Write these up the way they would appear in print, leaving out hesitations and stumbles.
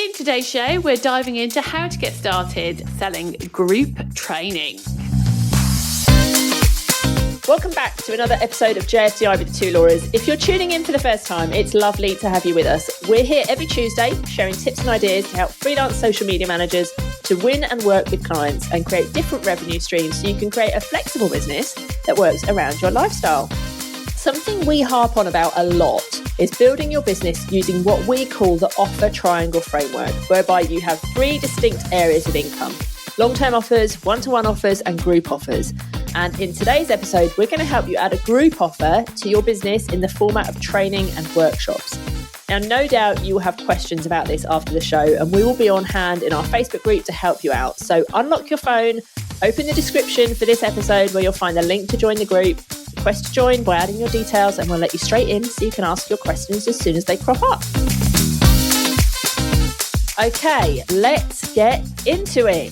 In today's show, we're diving into how to get started selling group training. Welcome back to another episode of JFDI with the Two Lauras. If you're tuning in for the first time, it's lovely to have you with us. We're here every Tuesday sharing tips and ideas to help freelance social media managers to win and work with clients and create different revenue streams so you can create a flexible business that works around your lifestyle. Something we harp on about a lot is building your business using what we call the offer triangle framework, whereby you have 3 distinct areas of income: long-term offers, one-to-one offers, and group offers. And in today's episode, we're going to help you add a group offer to your business in the format of training and workshops. Now, no doubt you will have questions about this after the show, and we will be on hand in our Facebook group to help you out. So unlock your phone, open the description for this episode where you'll find a link to join the group, request to join by adding your details, and we'll let you straight in so you can ask your questions as soon as they crop up. Okay, let's get into it.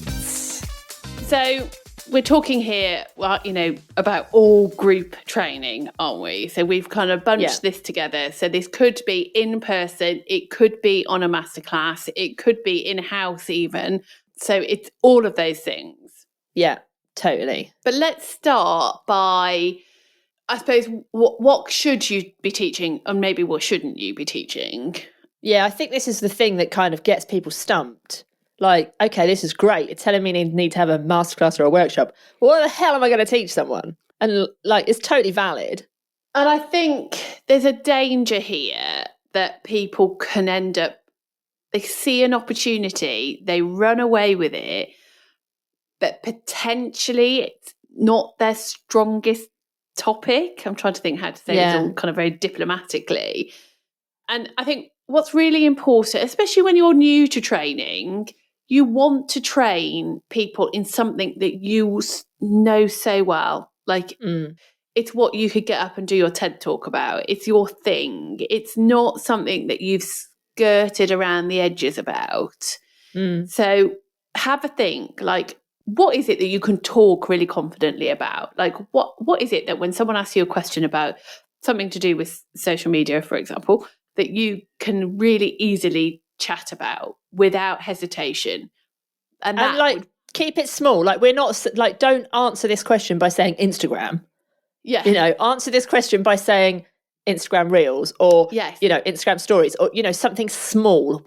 So we're talking here, about all group training, aren't we? So we've kind of bunched this together. So this could be in person, it could be on a masterclass, it could be in-house even. So it's all of those things. Yeah, totally. But let's start by, I suppose, what should you be teaching and maybe what shouldn't you be teaching? Yeah, I think this is the thing that kind of gets people stumped. Like, okay, this is great. It's telling me I need to have a masterclass or a workshop. What the hell am I going to teach someone? And it's totally valid. And I think there's a danger here that people can end up, they see an opportunity, they run away with it, but potentially it's not their strongest topic. I'm trying to think how to say this all kind of very diplomatically. And I think what's really important, especially when you're new to training, you want to train people in something that you know so well. It's what you could get up and do your TED talk about. It's your thing. It's not something that you've skirted around the edges about. So have a think, what is it that you can talk really confidently about? What is it that when someone asks you a question about something to do with social media, for example, that you can really easily chat about without hesitation? And keep it small. We're not don't answer this question by saying Instagram. Yeah. Answer this question by saying Instagram Reels or Instagram Stories or something small.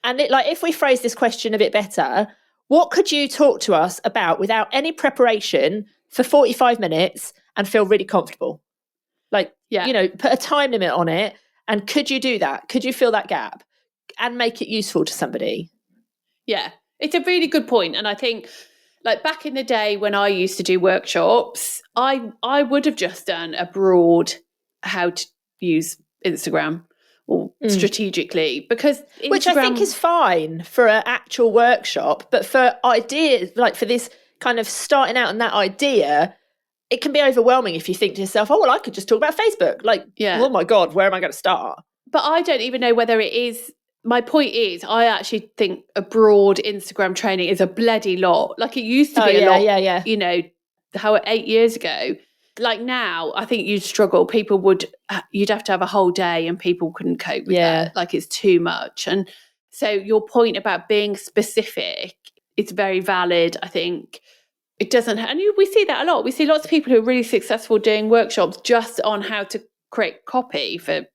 If we phrase this question a bit better, what could you talk to us about without any preparation for 45 minutes and feel really comfortable? Put a time limit on it. And could you do that? Could you fill that gap and make it useful to somebody? Yeah, it's a really good point. And I think back in the day when I used to do workshops, I would have just done a broad how to use Instagram or strategically, because which I think is fine for an actual workshop, but for ideas, for this kind of starting out on that idea, it can be overwhelming if you think to yourself, oh, well, I could just talk about Facebook. Oh my God, where am I going to start? But I don't even know whether it is. My point is, I actually think a broad Instagram training is a bloody lot. It used to be a lot, 8 years ago. Now, I think you'd struggle. You'd have to have a whole day and people couldn't cope with that. It's too much. And so your point about being specific is very valid, I think. It doesn't, and we see that a lot. We see lots of people who are really successful doing workshops just on how to create copy for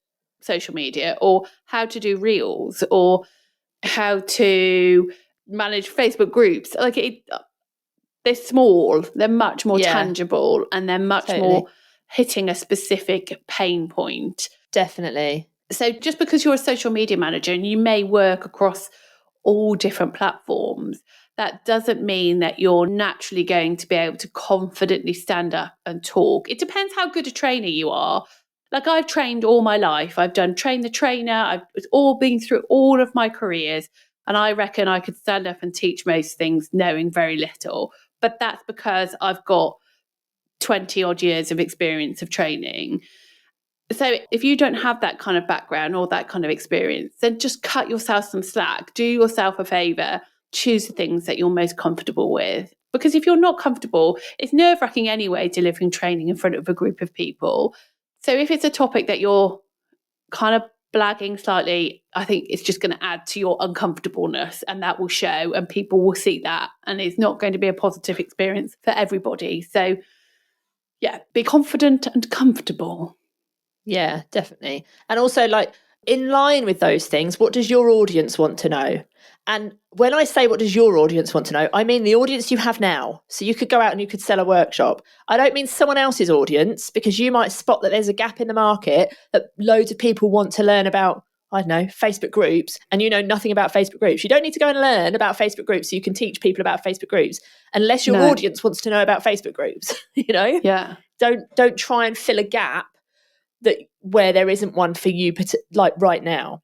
social media or how to do reels or how to manage Facebook groups. They're small, they're much more tangible, and they're much more hitting a specific pain point. Definitely. So just because you're a social media manager and you may work across all different platforms, that doesn't mean that you're naturally going to be able to confidently stand up and talk. It depends how good a trainer you are. I've trained all my life. I've done train the trainer. It's all been through all of my careers. And I reckon I could stand up and teach most things knowing very little. But that's because I've got 20 odd years of experience of training. So if you don't have that kind of background or that kind of experience, then just cut yourself some slack. Do yourself a favour. Choose the things that you're most comfortable with. Because if you're not comfortable, it's nerve-wracking anyway, delivering training in front of a group of people. So if it's a topic that you're kind of blagging slightly, I think it's just going to add to your uncomfortableness, and that will show and people will see that, and it's not going to be a positive experience for everybody. So yeah, be confident and comfortable. Yeah, definitely. And also, like, in line with those things, what does your audience want to know? And when I say what does your audience want to know, I mean the audience you have now. So you could go out and you could sell a workshop. I don't mean someone else's audience, because you might spot that there's a gap in the market that loads of people want to learn about, I don't know, Facebook groups, and you know nothing about Facebook groups. You don't need to go and learn about Facebook groups so you can teach people about Facebook groups, unless your audience wants to know about Facebook groups, you know? Yeah. Don't try and fill a gap that where there isn't one for you, like right now.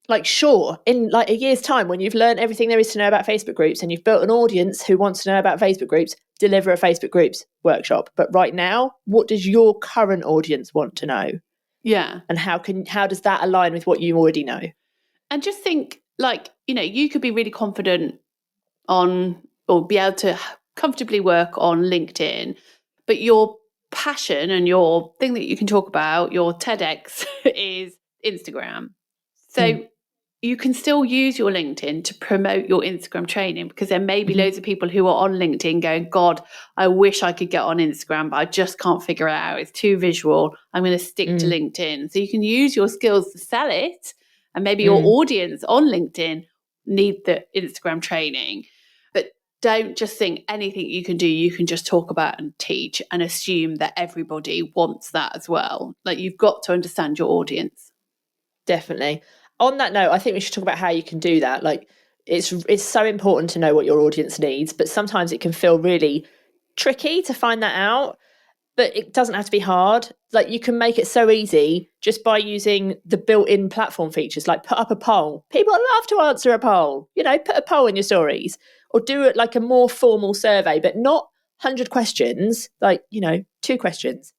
Like, sure, in like a year's time, when you've learned everything there is to know about Facebook groups and you've built an audience who wants to know about Facebook groups, deliver a Facebook groups workshop. But right now, what does your current audience want to know? Yeah. And how does that align with what you already know? And just think, like, you know, you could be really confident on, or be able to comfortably work on LinkedIn, but your passion and your thing that you can talk about, your TEDx, is Instagram. So you can still use your LinkedIn to promote your Instagram training, because there may be loads of people who are on LinkedIn going, God, I wish I could get on Instagram, but I just can't figure it out. It's too visual. I'm going to stick to LinkedIn. So you can use your skills to sell it. And maybe your audience on LinkedIn need the Instagram training. But don't just think anything you can do, you can just talk about and teach and assume that everybody wants that as well. Like, you've got to understand your audience. Definitely. On that note, I think we should talk about how you can do that. Like, it's so important to know what your audience needs, but sometimes it can feel really tricky to find that out. But it doesn't have to be hard. Like, you can make it so easy just by using the built-in platform features, like put up a poll. People love to answer a poll. You know, put a poll in your stories, or do it like a more formal survey, but not 100 questions, like, you know, 2 questions.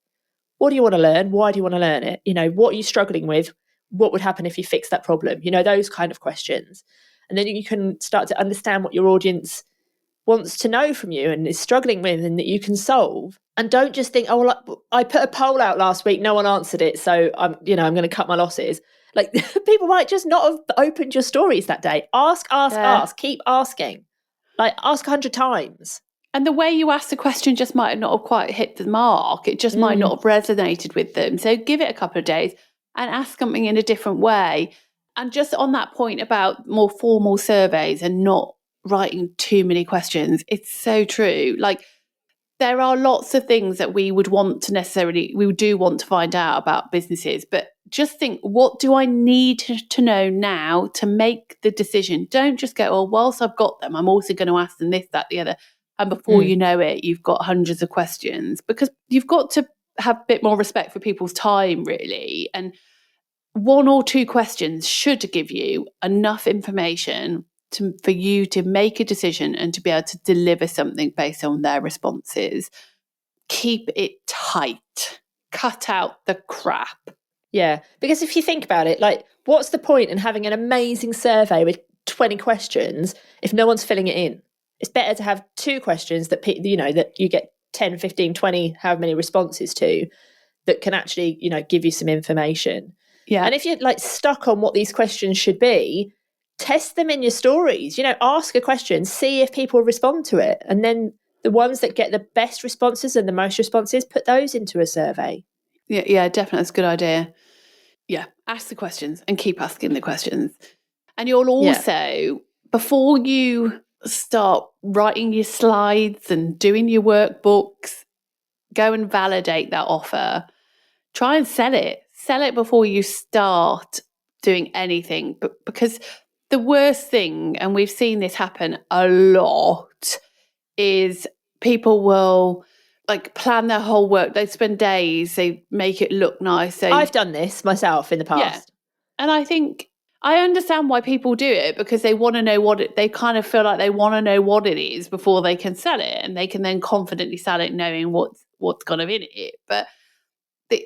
What do you want to learn? Why do you want to learn it? You know, what are you struggling with? What would happen if you fixed that problem? You know, those kind of questions. And then you can start to understand what your audience wants to know from you and is struggling with, and that you can solve. And don't just think, oh, well, I put a poll out last week, no one answered it, so I'm going to cut my losses. Like, people might just not have opened your stories that day. Ask, keep asking. Like, ask 100 times. And the way you ask the question just might not have quite hit the mark. It just might not have resonated with them. So give it a couple of days and ask something in a different way. And just on that point about more formal surveys and not writing too many questions, it's so true. Like, there are lots of things that we do want to find out about businesses, but just think, what do I need to know now to make the decision? Don't just go, oh, whilst I've got them, I'm also going to ask them this, that, the other. And before you know it, you've got hundreds of questions, because you've got to have a bit more respect for people's time, really. And 1 or 2 questions should give you enough information for you to make a decision and to be able to deliver something based on their responses. Keep it tight. Cut out the crap. Yeah, because if you think about it, like, what's the point in having an amazing survey with 20 questions if no one's filling it in? It's better to have 2 questions that that you get 10, 15, 20, however many responses to, that can actually, give you some information. Yeah. And if you're like stuck on what these questions should be, test them in your stories. Ask a question, see if people respond to it. And then the ones that get the best responses and the most responses, put those into a survey. Yeah, definitely. That's a good idea. Yeah, ask the questions and keep asking the questions. And you'll also, before you start writing your slides and doing your workbooks, go and validate that offer. Try and sell it. Sell it before you start doing anything. But because the worst thing, and we've seen this happen a lot, is people will plan their whole work. They spend days, they make it look nice. I've done this myself in the past. Yeah. And I think I understand why people do it, because they want to know they kind of feel like they want to know what it is before they can sell it, and they can then confidently sell it knowing what's kind of in it. But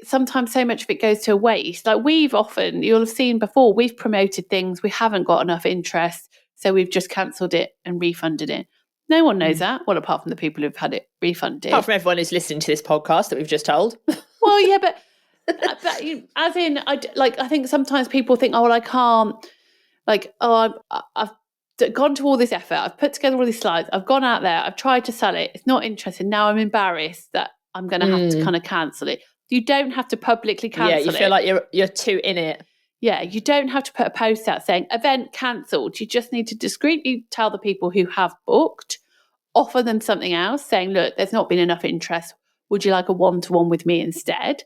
sometimes so much of it goes to waste. Like, you'll have seen before, we've promoted things, we haven't got enough interest, so we've just cancelled it and refunded it. No one knows that. Well, apart from the people who've had it refunded. Apart from everyone who's listening to this podcast that we've just told. Well, yeah, but But as in, I think sometimes people think, oh, well, I can't, I've gone to all this effort, I've put together all these slides, I've gone out there, I've tried to sell it, it's not interesting. Now I'm embarrassed that I'm going to have to kind of cancel it. You don't have to publicly cancel it. Yeah, you feel like you're too in it. Yeah, you don't have to put a post out saying event cancelled. You just need to discreetly tell the people who have booked, offer them something else, saying, look, there's not been enough interest. Would you like a one-to-one with me instead?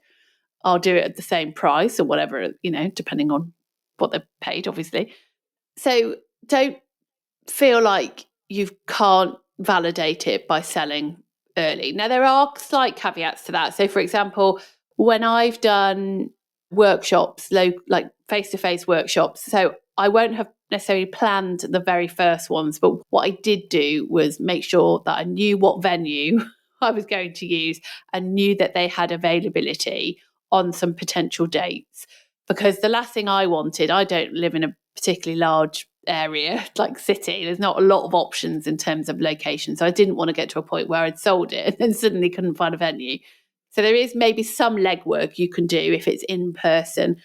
I'll do it at the same price or whatever, depending on what they've paid, obviously. So don't feel like you can't validate it by selling early. Now, there are slight caveats to that. So, for example, when I've done workshops, like face-to-face workshops, so I won't have necessarily planned the very first ones, but what I did do was make sure that I knew what venue I was going to use and knew that they had availability on some potential dates. Because the last thing I wanted, I don't live in a particularly large area like city. There's not a lot of options in terms of location. So I didn't want to get to a point where I'd sold it and then suddenly couldn't find a venue. So there is maybe some legwork you can do if it's in person,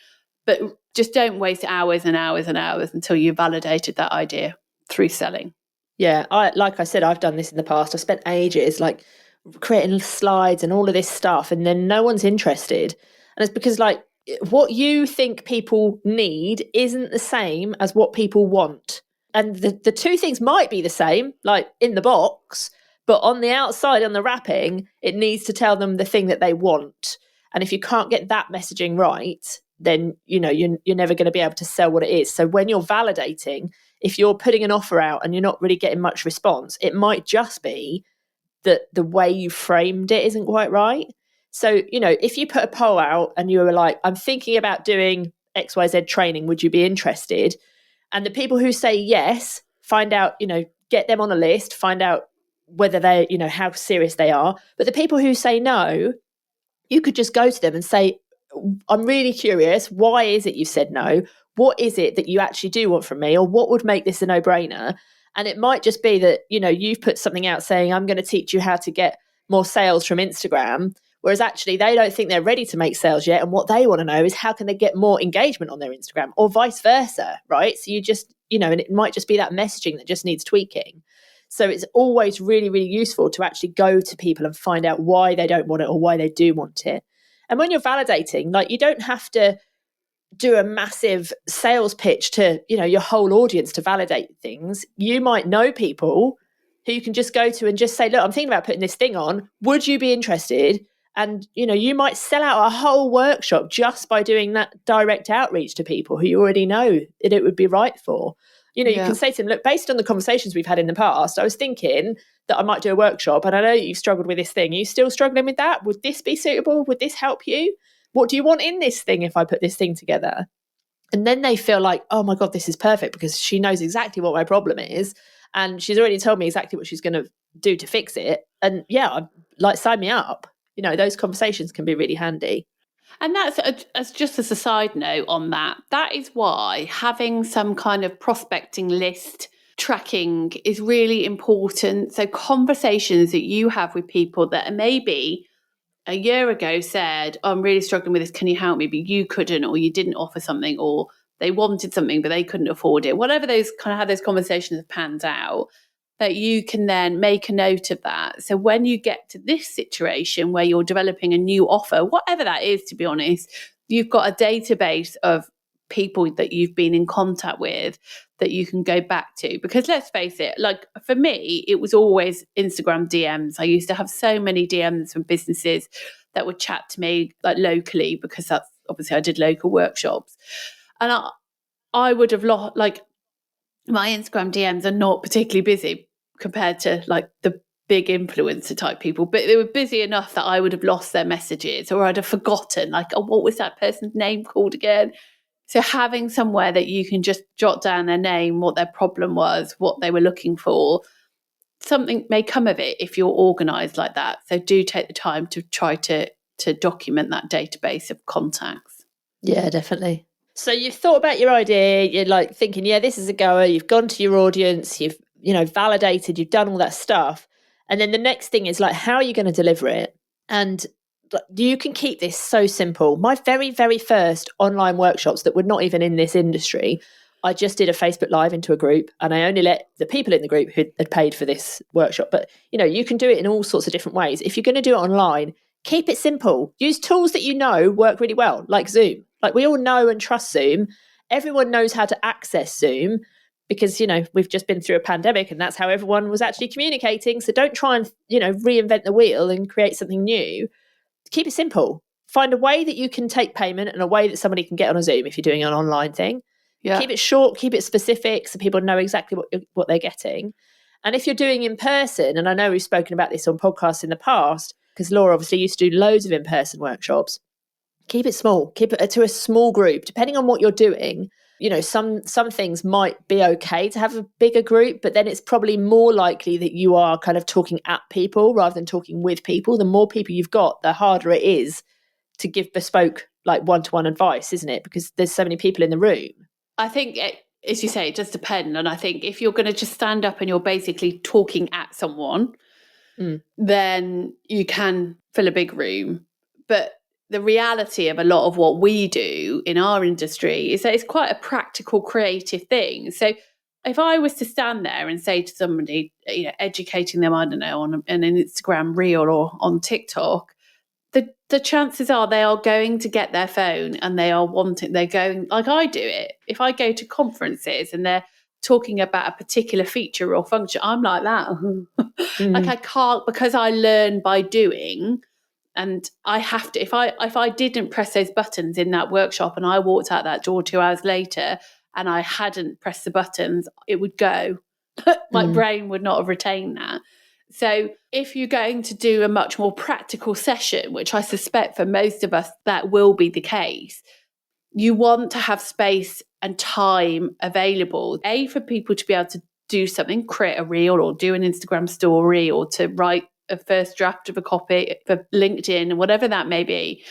but just don't waste hours and hours and hours until you validated that idea through selling. Yeah, like I said, I've done this in the past. I've spent ages like creating slides and all of this stuff, and then no one's interested. And it's because like what you think people need isn't the same as what people want. And the two things might be the same, like in the box, but on the outside, on the wrapping, it needs to tell them the thing that they want. And if you can't get that messaging right, then, you're never going to be able to sell what it is. So when you're validating, if you're putting an offer out and you're not really getting much response, it might just be that the way you framed it isn't quite right. So, if you put a poll out and you were like, I'm thinking about doing XYZ training, would you be interested? And the people who say yes, find out, get them on a list, find out whether they, how serious they are. But the people who say no, you could just go to them and say, I'm really curious. Why is it you said no? What is it that you actually do want from me? Or what would make this a no-brainer? And it might just be that, you've put something out saying, I'm going to teach you how to get more sales from Instagram. Whereas actually they don't think they're ready to make sales yet. And what they want to know is how can they get more engagement on their Instagram or vice versa, right? So you just, and it might just be that messaging that just needs tweaking. So it's always really, really useful to actually go to people and find out why they don't want it or why they do want it. And when you're validating, like you don't have to do a massive sales pitch to, your whole audience to validate things. You might know people who you can just go to and just say, look, I'm thinking about putting this thing on. Would you be interested? And, you might sell out a whole workshop just by doing that direct outreach to people who you already know that it would be right for. You can say to them, look, based on the conversations we've had in the past, I was thinking that I might do a workshop and I know you've struggled with this thing. Are you still struggling with that? Would this be suitable? Would this help you? What do you want in this thing if I put this thing together? And then they feel like, oh my God, this is perfect because she knows exactly what my problem is. And she's already told me exactly what she's going to do to fix it. And sign me up. Those conversations can be really handy. And that's just as a side note on that is why having some kind of prospecting list tracking is really important. So conversations that you have with people that maybe a year ago said, oh, I'm really struggling with this, can you help me? But you couldn't, or you didn't offer something, or they wanted something, but they couldn't afford it. Whatever those kind of how those conversations have panned out, that you can then make a note of that. So when you get to this situation where you're developing a new offer, whatever that is, to be honest, you've got a database of people that you've been in contact with that you can go back to. Because let's face it, like for me, it was always Instagram DMs. I used to have so many DMs from businesses that would chat to me like locally, because that's obviously I did local workshops. And I would have lost, like my Instagram DMs are not particularly busy compared to like the big influencer type people, but they were busy enough that I would have lost their messages or I'd have forgotten, like, oh, what was that person's name called again? So having somewhere that you can just jot down their name, what their problem was, what they were looking for, something may come of it if you're organised like that. So do take the time to try to document that database of contacts. Yeah, definitely. So you've thought about your idea, you're like thinking, yeah, this is a goer, you've gone to your audience, you've validated, you've done all that stuff. And then the next thing is like, how are you going to deliver it? And you can keep this so simple. My very, very first online workshops that were not even in this industry, I just did a Facebook Live into a group, and I only let the people in the group who had paid for this workshop. But, you can do it in all sorts of different ways. If you're going to do it online, keep it simple. Use tools that work really well, like Zoom. Like, we all know and trust Zoom. Everyone knows how to access Zoom because, we've just been through a pandemic and that's how everyone was actually communicating. So don't try and, reinvent the wheel and create something new. Keep it simple. Find a way that you can take payment and a way that somebody can get on a Zoom if you're doing an online thing. Yeah. Keep it short, keep it specific so people know exactly what they're getting. And if you're doing in person, and I know we've spoken about this on podcasts in the past, because Laura obviously used to do loads of in-person workshops, keep it small, keep it to a small group, depending on what you're doing. Some things might be okay to have a bigger group, but then it's probably more likely that you are kind of talking at people rather than talking with people. The more people you've got, the harder it is to give bespoke, like one-to-one advice, isn't it? Because there's so many people in the room. I think, as you say, it does depend. And I think if you're going to just stand up and you're basically talking at someone, then you can fill a big room. But the reality of a lot of what we do in our industry is that it's quite a practical, creative thing. So if I was to stand there and say to somebody, educating them, I don't know, on an Instagram reel or on TikTok, the chances are they are going to get their phone and they're going, like I do it. If I go to conferences and they're talking about a particular feature or function, I'm like that. Like I can't, because I learn by doing. And I have to, if I didn't press those buttons in that workshop and I walked out that door 2 hours later and I hadn't pressed the buttons, it would go. My brain would not have retained that. So if you're going to do a much more practical session, which I suspect for most of us that will be the case, you want to have space and time available, for people to be able to do something, create a reel or do an Instagram story or to write a first draft of a copy for LinkedIn, whatever that may be.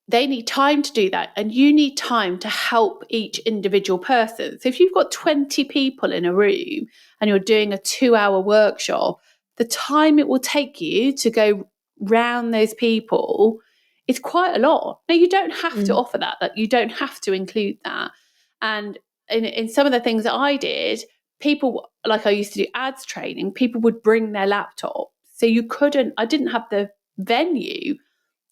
They need time to do that. And you need time to help each individual person. So if you've got 20 people in a room and you're doing a 2-hour workshop, the time it will take you to go round those people is quite a lot. Now, you don't have to offer that you don't have to include that. And in some of the things that I did, people, like I used to do ads training, people would bring their laptop. So I didn't have the venue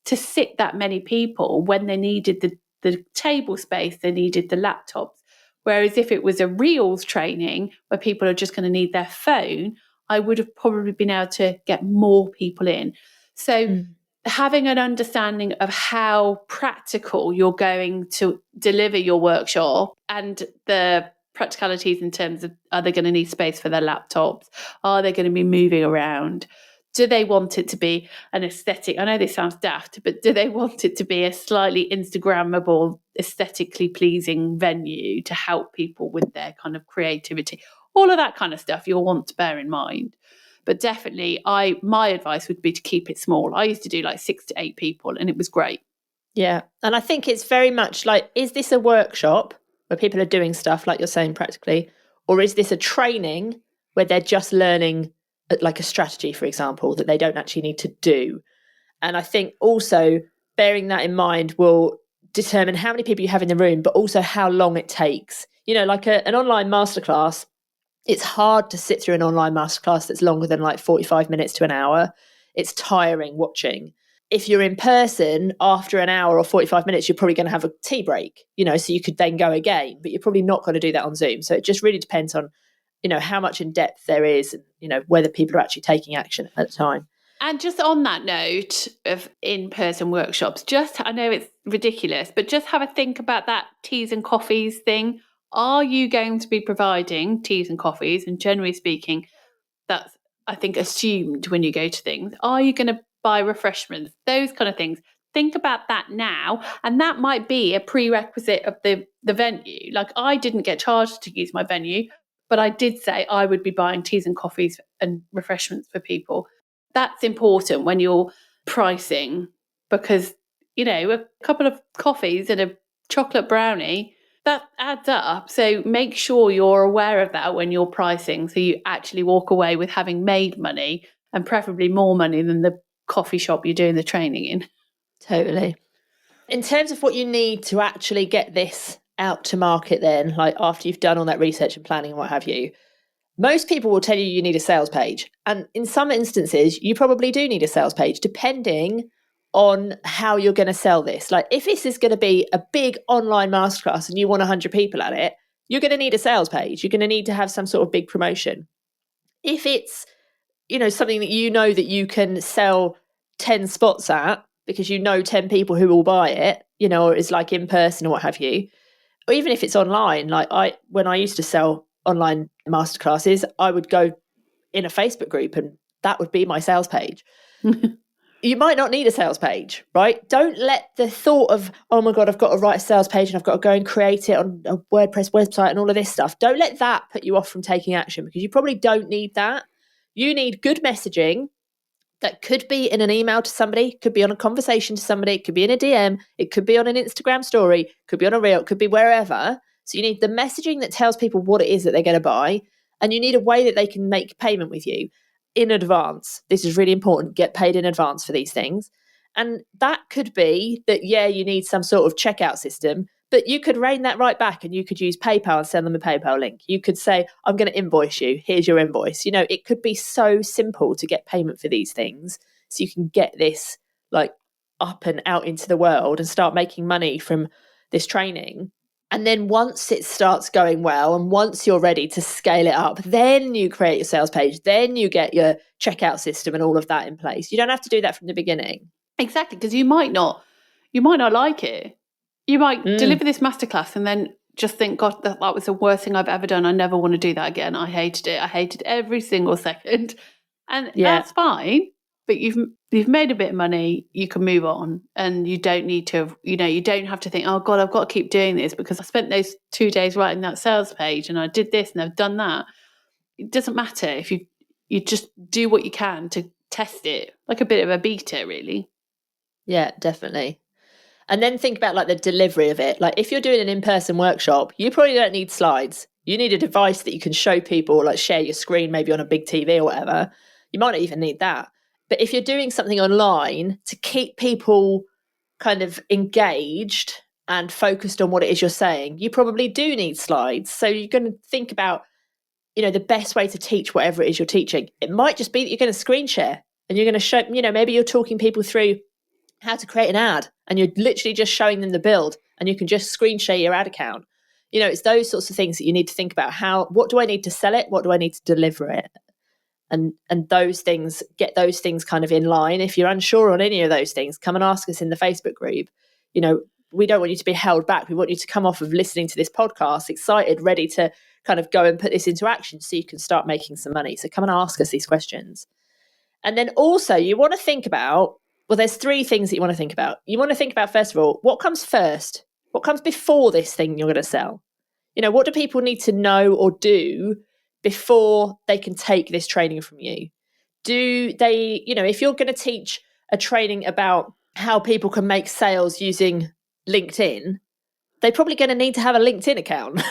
to sit that many people when they needed the table space, they needed the laptops. Whereas if it was a Reels training where people are just going to need their phone, I would have probably been able to get more people in. So having an understanding of how practical you're going to deliver your workshop and the practicalities in terms of, are they going to need space for their laptops? Are they going to be moving around? Do they want it to be an aesthetic? I know this sounds daft, but do they want it to be a slightly Instagrammable, aesthetically pleasing venue to help people with their kind of creativity? All of that kind of stuff you'll want to bear in mind. But definitely, my advice would be to keep it small. I used to do like 6 to 8 people and it was great. Yeah. And I think it's very much like, is this a workshop where people are doing stuff like you're saying practically, or is this a training where they're just learning like a strategy, for example, that they don't actually need to do? And I think also bearing that in mind will determine how many people you have in the room, but also how long it takes. Like an online masterclass, it's hard to sit through an online masterclass that's longer than like 45 minutes to an hour. It's tiring watching. If you're in person, after an hour or 45 minutes, you're probably going to have a tea break, so you could then go again, but you're probably not going to do that on Zoom. So it just really depends on, how much in depth there is, and, whether people are actually taking action at the time. And just on that note of in-person workshops, I know it's ridiculous, but just have a think about that teas and coffees thing. Are you going to be providing teas and coffees? And generally speaking, that's, I think, assumed when you go to things. Are you going to buy refreshments? Those kind of things. Think about that now. And that might be a prerequisite of the venue. Like, I didn't get charged to use my venue, but I did say I would be buying teas and coffees and refreshments for people. That's important when you're pricing, because, a couple of coffees and a chocolate brownie, that adds up. So make sure you're aware of that when you're pricing, so you actually walk away with having made money, and preferably more money than the coffee shop you're doing the training in. Totally. In terms of what you need to actually get this out to market then, like after you've done all that research and planning and what have you, most people will tell you need a sales page. And in some instances, you probably do need a sales page, depending on how you're going to sell this. Like if this is going to be a big online masterclass and you want 100 people at it, you're going to need a sales page. You're going to need to have some sort of big promotion. If it's, something that that you can sell 10 spots at because 10 people who will buy it, or it's like in person or what have you, or even if it's online, like when I used to sell online masterclasses, I would go in a Facebook group and that would be my sales page. You might not need a sales page, right? Don't let the thought of, oh my God, I've got to write a sales page and I've got to go and create it on a WordPress website and all of this stuff. Don't let that put you off from taking action, because you probably don't need that. You need good messaging that could be in an email to somebody, could be on a conversation to somebody, it could be in a DM, it could be on an Instagram story, could be on a reel, it could be wherever. So you need the messaging that tells people what it is that they're going to buy, and you need a way that they can make payment with you in advance. This is really important. Get paid in advance for these things. And that could be that, you need some sort of checkout system, but you could rein that right back and you could use PayPal and send them a PayPal link. You could say, I'm going to invoice you. Here's your invoice. It could be so simple to get payment for these things. So you can get this like up and out into the world and start making money from this training. And then once it starts going well, and once you're ready to scale it up, then you create your sales page, then you get your checkout system and all of that in place. You don't have to do that from the beginning. Exactly, because you might not like it. You might deliver this masterclass and then just think, God, that was the worst thing I've ever done. I never want to do that again. I hated it. I hated every single second. And that's fine. But you've made a bit of money, you can move on, and you don't need to, you don't have to think, oh God, I've got to keep doing this because I spent those 2 days writing that sales page and I did this and I've done that. It doesn't matter if you just do what you can to test it, like a bit of a beta, really. Yeah, definitely. And then think about like the delivery of it. Like if you're doing an in-person workshop, you probably don't need slides. You need a device that you can show people, like share your screen, maybe on a big TV or whatever. You might not even need that. But if you're doing something online to keep people kind of engaged and focused on what it is you're saying, you probably do need slides. So you're going to think about, the best way to teach whatever it is you're teaching. It might just be that you're going to screen share and you're going to show, maybe you're talking people through how to create an ad and you're literally just showing them the build and you can just screen share your ad account. It's those sorts of things that you need to think about. What do I need to sell it? What do I need to deliver it? And those things, get those things kind of in line. If you're unsure on any of those things, come and ask us in the Facebook group. We don't want you to be held back. We want you to come off of listening to this podcast excited, ready to kind of go and put this into action so you can start making some money. So come and ask us these questions. And then also you want to think about, there's 3 things that you want to think about. You want to think about, first of all, what comes first? What comes before this thing you're going to sell? What do people need to know or do before they can take this training from you? Do they, if you're going to teach a training about how people can make sales using LinkedIn, they're probably going to need to have a LinkedIn account.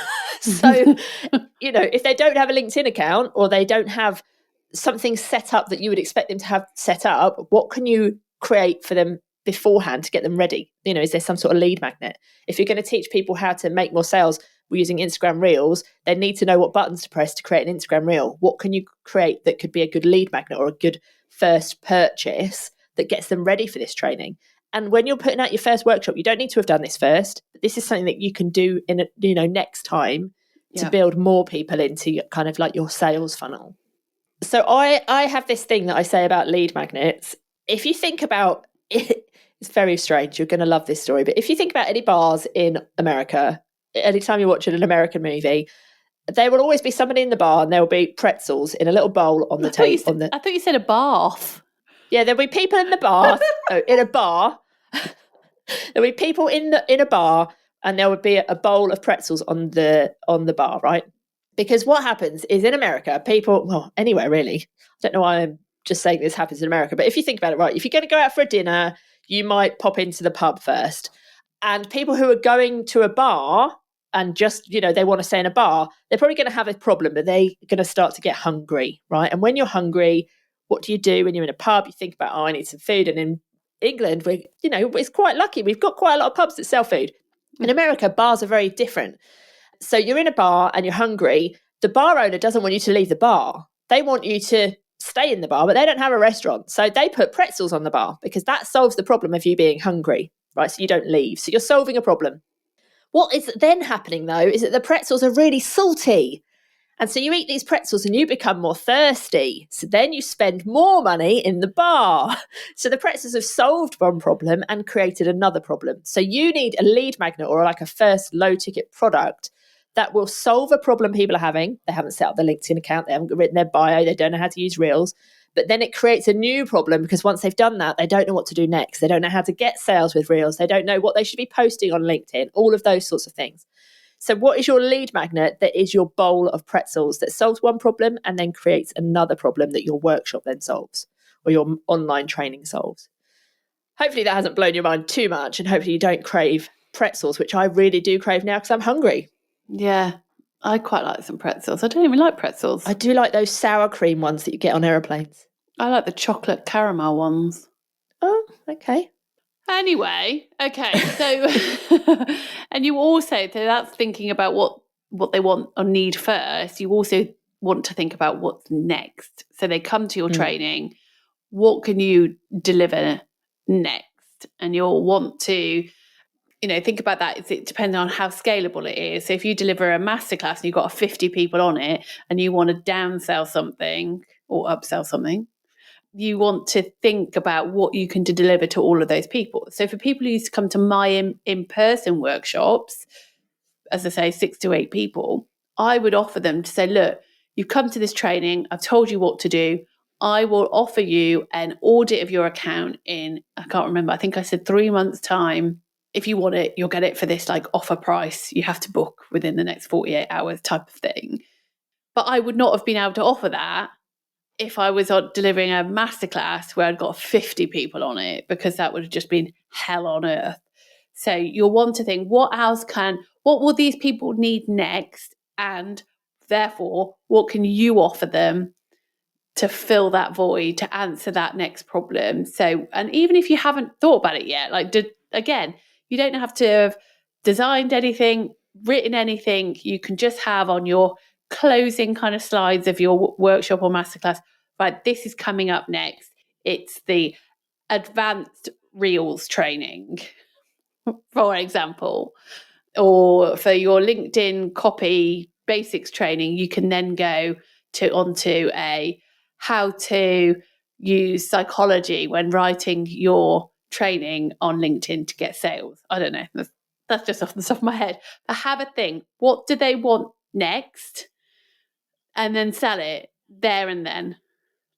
So, if they don't have a LinkedIn account or they don't have something set up that you would expect them to have set up, what can you create for them beforehand to get them ready? Is there some sort of lead magnet? If you're going to teach people how to make more sales using Instagram Reels, they need to know what buttons to press to create an Instagram Reel. What can you create that could be a good lead magnet or a good first purchase that gets them ready for this training? And when you're putting out your first workshop, you don't need to have done this first. This is something that you can do in next time to build more people into kind of like your sales funnel. So I have this thing that I say about lead magnets. If you think about it, it's very strange. You're going to love this story. But if you think about any bars in America, anytime you're watching an American movie, there will always be somebody in the bar and there will be pretzels in a little bowl on the table. I thought you said a bath. Yeah, there'll be people in the bath, in a bar. There'll be people in a bar and there would be a bowl of pretzels on the bar, right? Because what happens is in America, people, anywhere really, I don't know why I'm just saying this happens in America, but if you think about it, right, if you're going to go out for a dinner, you might pop into the pub first. And people who are going to a bar and just, they want to stay in a bar, they're probably going to have a problem, but they're going to start to get hungry, right? And when you're hungry, what do you do when you're in a pub? You think about, I need some food. And England, it's quite lucky. We've got quite a lot of pubs that sell food. In America, bars are very different. So you're in a bar and you're hungry. The bar owner doesn't want you to leave the bar. They want you to stay in the bar, but they don't have a restaurant. So they put pretzels on the bar because that solves the problem of you being hungry, right? So you don't leave. So you're solving a problem. What is then happening, though, is that the pretzels are really salty. And so you eat these pretzels and you become more thirsty. So then you spend more money in the bar. So the pretzels have solved one problem and created another problem. So you need a lead magnet or like a first low ticket product that will solve a problem people are having. They haven't set up their LinkedIn account. They haven't written their bio. They don't know how to use Reels. But then it creates a new problem because once they've done that, they don't know what to do next. They don't know how to get sales with Reels. They don't know what they should be posting on LinkedIn, all of those sorts of things. So what is your lead magnet that is your bowl of pretzels that solves one problem and then creates another problem that your workshop then solves or your online training solves? Hopefully that hasn't blown your mind too much and hopefully you don't crave pretzels, which I really do crave now because I'm hungry. Yeah, I quite like some pretzels. I don't even like pretzels. I do like those sour cream ones that you get on aeroplanes. I like the chocolate caramel ones. Oh, okay. Anyway, okay, so and you also, so that's thinking about what they want or need first. You also want to think about what's next. So they come to your training, what can you deliver next? And you'll want to, think about that. It depends on how scalable it is. So if you deliver a masterclass and you've got 50 people on it and you want to downsell something or upsell something, you want to think about what you can deliver to all of those people. So for people who used to come to my in-person workshops, as I say, 6 to 8 people, I would offer them to say, look, you've come to this training. I've told you what to do. I will offer you an audit of your account in, I can't remember, I think I said 3 months' time. If you want it, you'll get it for this like offer price. You have to book within the next 48 hours type of thing. But I would not have been able to offer that if I was delivering a masterclass where I'd got 50 people on it, because that would have just been hell on earth. So you'll want to think, what will these people need next? And therefore, what can you offer them to fill that void, to answer that next problem? So, and even if you haven't thought about it yet, again, you don't have to have designed anything, written anything. You can just have on your closing kind of slides of your workshop or masterclass, right, this is coming up next. It's the advanced Reels training, for example, or for your LinkedIn copy basics training, you can then go onto a how to use psychology when writing your training on LinkedIn to get sales. I don't know. That's just off the top of my head. But have a think. What do they want next? And then sell it there and then,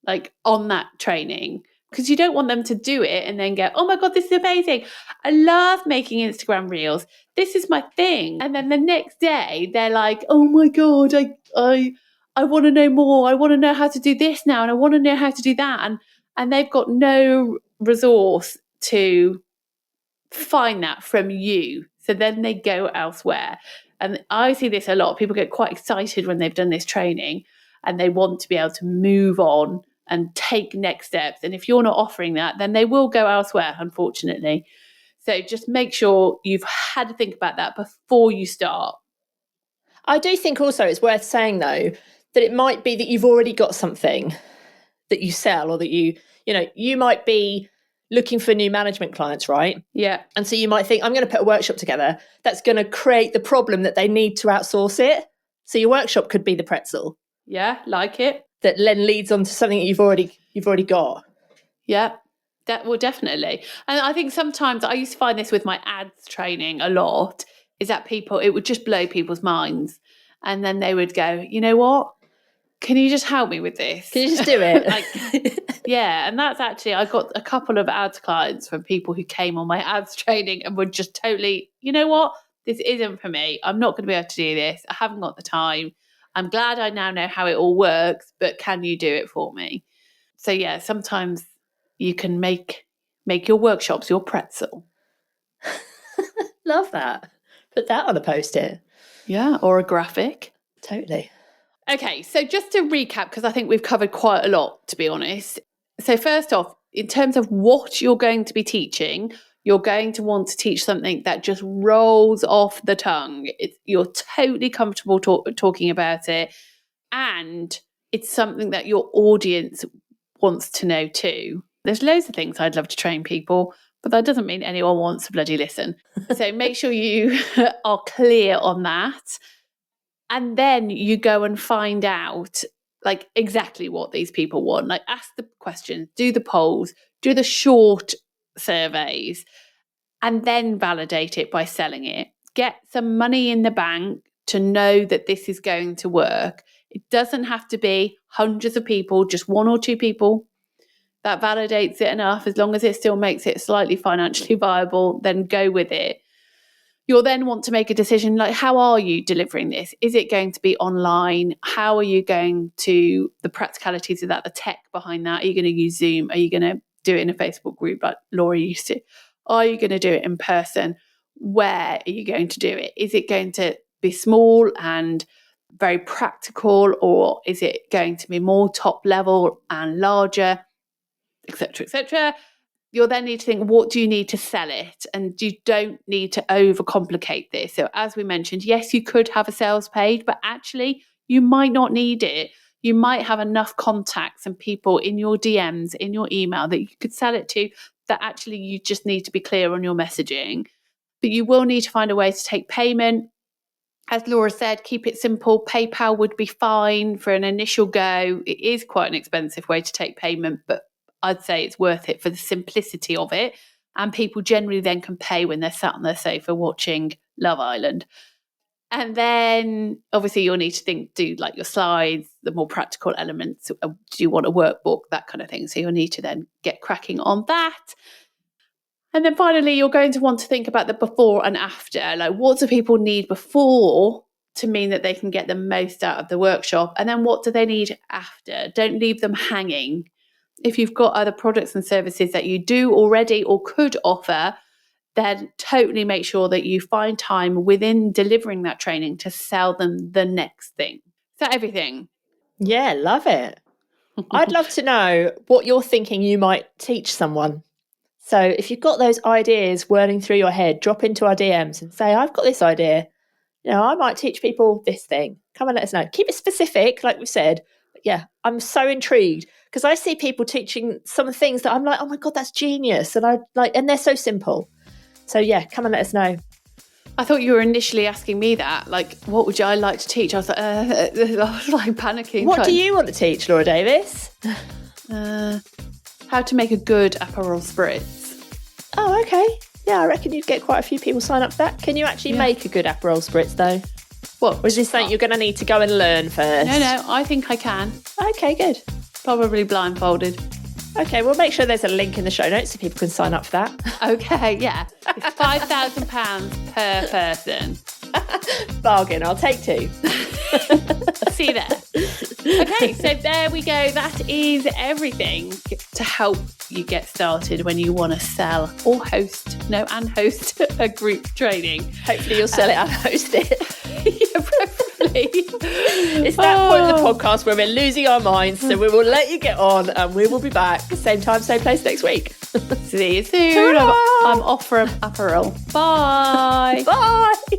like on that training. Because you don't want them to do it and then go, oh my God, this is amazing. I love making Instagram Reels. This is my thing. And then the next day they're like, oh my God, I want to know more. I want to know how to do this now. And I want to know how to do that. And they've got no resource to find that from you. So then they go elsewhere. And I see this a lot. People get quite excited when they've done this training and they want to be able to move on and take next steps. And if you're not offering that, then they will go elsewhere, unfortunately. So just make sure you've had to think about that before you start. I do think also it's worth saying, though, that it might be that you've already got something that you sell, or that you might be looking for new management clients, right? Yeah. And so you might think, I'm going to put a workshop together that's going to create the problem that they need to outsource it. So your workshop could be the pretzel. Yeah, like it. That then leads on to something that you've already got. Yeah, definitely. And I think sometimes I used to find this with my ads training a lot, is that it would just blow people's minds. And then they would go, you know what? Can you just help me with this? Can you just do it? Yeah. And that's actually, I got a couple of ads clients from people who came on my ads training and would just totally, you know what? This isn't for me. I'm not going to be able to do this. I haven't got the time. I'm glad I now know how it all works, but can you do it for me? So yeah, sometimes you can make your workshops your pretzel. Love that. Put that on a post-it. Yeah, or a graphic. Totally. Okay, so just to recap, because I think we've covered quite a lot, to be honest. So first off, in terms of what you're going to be teaching, you're going to want to teach something that just rolls off the tongue. You're totally comfortable talking about it, and it's something that your audience wants to know too. There's loads of things I'd love to train people, but that doesn't mean anyone wants to bloody listen. So make sure you are clear on that. And then you go and find out like exactly what these people want. Like ask the questions, do the polls, do the short surveys, and then validate it by selling it. Get some money in the bank to know that this is going to work. It doesn't have to be hundreds of people, just 1 or 2 people. That validates it enough. As long as it still makes it slightly financially viable, then go with it. You'll then want to make a decision like, how are you delivering this? Is it going to be online? How are you going to, the practicalities of that, the tech behind that? Are you going to use Zoom? Are you going to do it in a Facebook group like Laura used to? Are you going to do it in person? Where are you going to do it? Is it going to be small and very practical, or is it going to be more top level and larger, etc., etc.? You'll then need to think, what do you need to sell it? And you don't need to overcomplicate this. So as we mentioned, yes, you could have a sales page, but actually you might not need it. You might have enough contacts and people in your DMs, in your email that you could sell it to, that actually you just need to be clear on your messaging. But you will need to find a way to take payment. As Laura said, keep it simple. PayPal would be fine for an initial go. It is quite an expensive way to take payment, but I'd say it's worth it for the simplicity of it. And people generally then can pay when they're sat on their sofa watching Love Island. And then obviously you'll need to do like your slides, the more practical elements. Do you want a workbook, that kind of thing? So you'll need to then get cracking on that. And then finally, you're going to want to think about the before and after. Like, what do people need before to mean that they can get the most out of the workshop? And then what do they need after? Don't leave them hanging. If you've got other products and services that you do already or could offer, then totally make sure that you find time within delivering that training to sell them the next thing. So everything. Yeah, love it. I'd love to know what you're thinking you might teach someone. So if you've got those ideas whirling through your head, drop into our DMs and say, I've got this idea. You know, I might teach people this thing. Come and let us know. Keep it specific, like we said. But yeah, I'm so intrigued because I see people teaching some things that I'm like, oh my God, that's genius. And they're so simple. So yeah, come and let us know. I thought you were initially asking me that, like, what would I like to teach? I was like, I was like panicking. What do you want to teach, Laura Davis? How to make a good Aperol Spritz. Oh, okay. Yeah, I reckon you'd get quite a few people sign up for that. Can you actually make a good Aperol Spritz, though? What? Or is this something you're going to need to go and learn first? No, I think I can. Okay, good. Probably blindfolded. Okay, we'll make sure there's a link in the show notes so people can sign up for that. Okay, yeah. It's £5,000 per person. Bargain, I'll take 2. See you there. Okay, so there we go. That is everything to help you get started when you want to sell or host a group training. Hopefully you'll sell it and host it. Yeah, preferably. It's that point of the podcast where we're losing our minds, so we will let you get on and we will be back same time, same place next week. See you soon. I'm off for an Aperol. Bye. Bye.